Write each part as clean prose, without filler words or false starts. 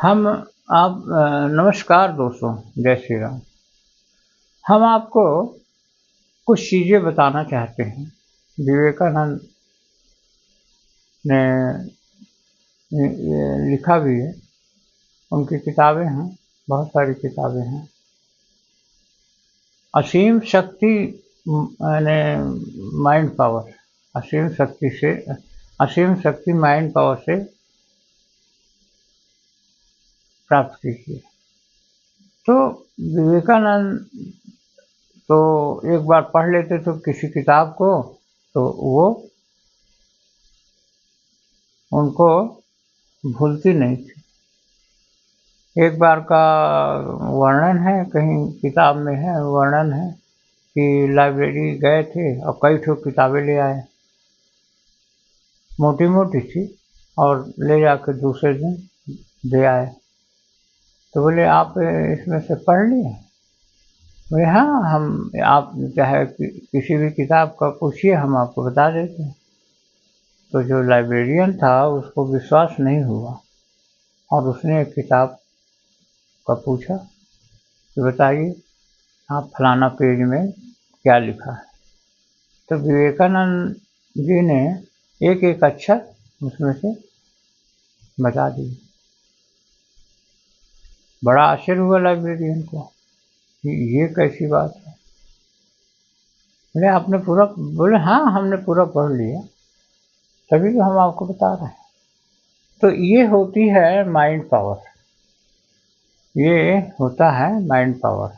हम आप नमस्कार दोस्तों, जय श्री राम। हम आपको कुछ चीज़ें बताना चाहते हैं। विवेकानंद ने ये लिखा भी है, उनकी किताबें हैं, बहुत सारी किताबें हैं। असीम शक्ति यानी माइंड पावर, असीम शक्ति माइंड पावर से प्राप्त कीजिए। तो विवेकानंद तो एक बार पढ़ लेते तो किसी किताब को, तो वो उनको भूलती नहीं थी। एक बार का वर्णन है, कहीं किताब में है, वर्णन है कि लाइब्रेरी गए थे और कई ठो किताबें ले आए, मोटी मोटी थी, और ले जाकर दूसरे दिन दे आए। तो बोले आप इसमें से पढ़ लिए? बोले हाँ, हम आप चाहे किसी भी किताब का पूछिए, हम आपको बता देते हैं। तो जो लाइब्रेरियन था उसको विश्वास नहीं हुआ और उसने एक किताब का पूछा कि बताइए आप फलाना पेज में क्या लिखा है। तो विवेकानंद जी ने एक एक अक्षर उसमें से बता दिया। बड़ा आश्चर्य हुआ लाइब्रेरियन को कि ये कैसी बात है। बोले आपने पूरा? बोले हाँ, हमने पूरा पढ़ लिया, तभी तो हम आपको बता रहे हैं। तो ये होती है माइंड पावर, ये होता है माइंड पावर।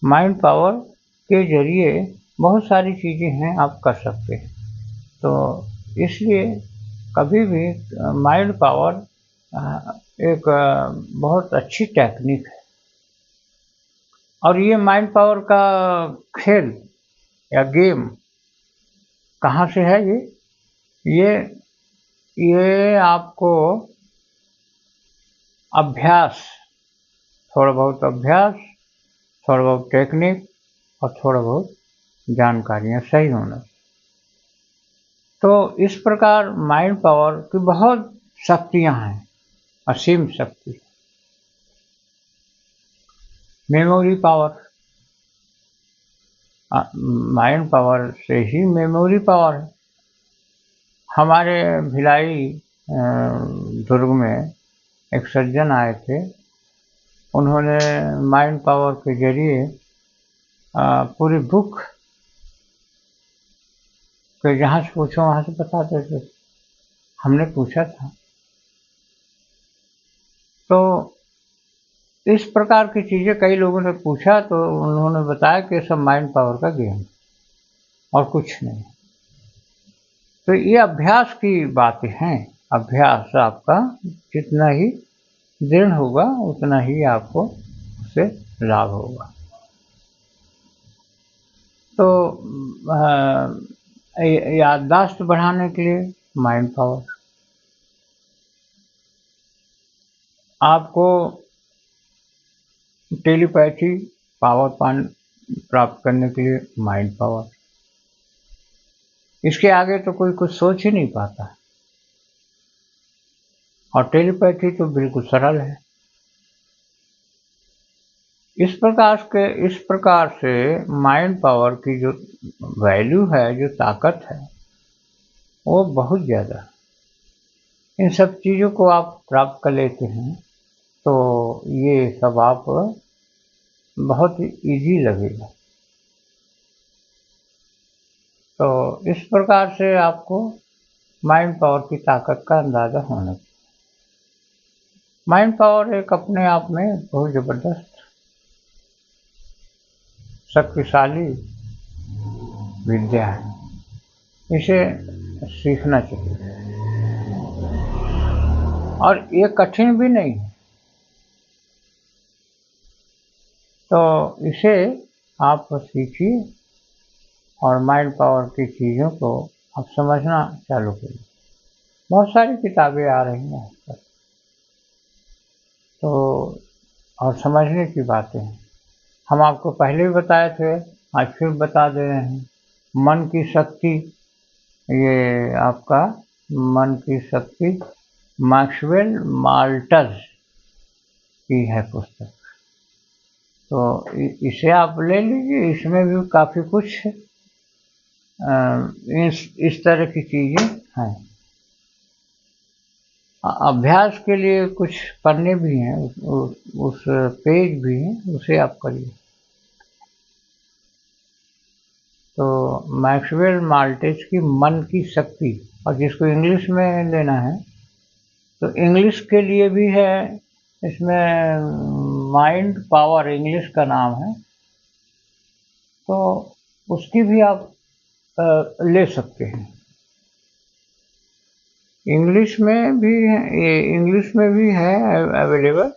माइंड पावर के जरिए बहुत सारी चीज़ें हैं आप कर सकते हैं। तो इसलिए कभी भी माइंड पावर एक बहुत अच्छी टेक्निक है। और ये माइंड पावर का खेल या गेम कहाँ से है? ये ये आपको अभ्यास, थोड़ा बहुत अभ्यास, थोड़ा बहुत टेक्निक और थोड़ा बहुत जानकारियाँ सही होना। तो इस प्रकार माइंड पावर की बहुत शक्तियाँ हैं, असीम शक्ति। मेमोरी पावर, माइंड पावर से ही मेमोरी पावर है। हमारे भिलाई दुर्ग में एक सज्जन आए थे, उन्होंने माइंड पावर के जरिए पूरी बुक के जहाँ से पूछो वहाँ से बता देते थे। हमने पूछा था, तो इस प्रकार की चीज़ें कई लोगों ने पूछा, तो उन्होंने बताया कि सब माइंड पावर का गेम और कुछ नहीं। तो ये अभ्यास की बातें हैं। अभ्यास आपका जितना ही दृढ़ होगा उतना ही आपको उससे लाभ होगा। तो याददाश्त बढ़ाने के लिए माइंड पावर, आपको टेलीपैथी पावर प्राप्त करने के लिए माइंड पावर, इसके आगे तो कोई कुछ सोच ही नहीं पाता। और टेलीपैथी तो बिल्कुल सरल है। इस प्रकार से माइंड पावर की जो वैल्यू है, जो ताकत है, वो बहुत ज़्यादा। इन सब चीज़ों को आप प्राप्त कर लेते हैं तो ये सब आप बहुत इजी लगेगा। तो इस प्रकार से आपको माइंड पावर की ताकत का अंदाज़ा होना चाहिए। माइंड पावर एक अपने आप में बहुत ज़बरदस्त, शक्तिशाली विद्या है, इसे सीखना चाहिए। और ये कठिन भी नहीं है, तो इसे आप सीखिए और माइंड पावर की चीज़ों को आप समझना चालू करिए। बहुत सारी किताबें आ रही हैं आजकल, तो और समझने की बातें हैं। हम आपको पहले भी बताए थे, आज फिर बता दे रहे हैं। मन की शक्ति, ये आपका मन की शक्ति मैक्सवेल माल्टज की है पुस्तक। तो इसे आप ले लीजिए, इसमें भी काफ़ी कुछ इस तरह की चीज़ें हैं। अभ्यास के लिए कुछ पन्ने भी हैं, उस पेज भी हैं, उसे आप करिए। तो मैक्सवेल माल्टेज की मन की शक्ति, और जिसको इंग्लिश में लेना है तो इंग्लिश के लिए भी है, इसमें माइंड पावर इंग्लिश का नाम है, तो उसकी भी आप ले सकते हैं। इंग्लिश में भी है, ये इंग्लिश में भी है अवेलेबल,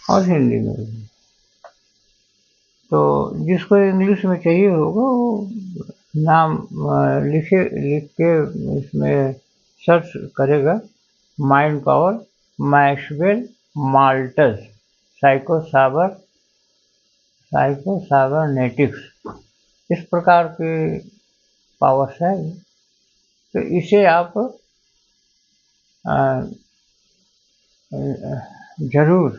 और हिंदी में भी। तो जिसको इंग्लिश में चाहिए होगा वो नाम लिख के इसमें सर्च करेगा, माइंड पावर मैक्सवेल माल्टस साइकोसाइबरनेटिक्स, इस प्रकार के पावर्स है। तो इसे आप जरूर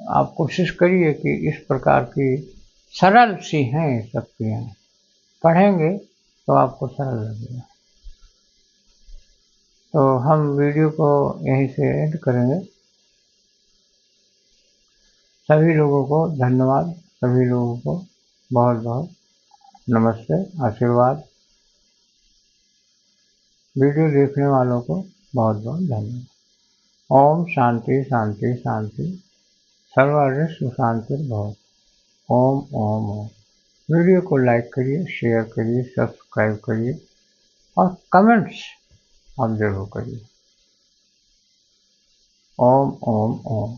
आप कोशिश करिए कि इस प्रकार की सरल सी हैं शक्तियाँ, पढ़ेंगे तो आपको सरल लगेगा। तो हम वीडियो को यहीं से एंड करेंगे। सभी लोगों को धन्यवाद, सभी लोगों को बहुत बहुत नमस्ते, आशीर्वाद। वीडियो देखने वालों को बहुत बहुत धन्यवाद। ओम शांति शांति शांति, सर्वविश्व शांति भव। ओम ओम ओम। वीडियो को लाइक करिए, शेयर करिए, सब्सक्राइब करिए और कमेंट्स आप जरूर करिए। ओम ओम ओम।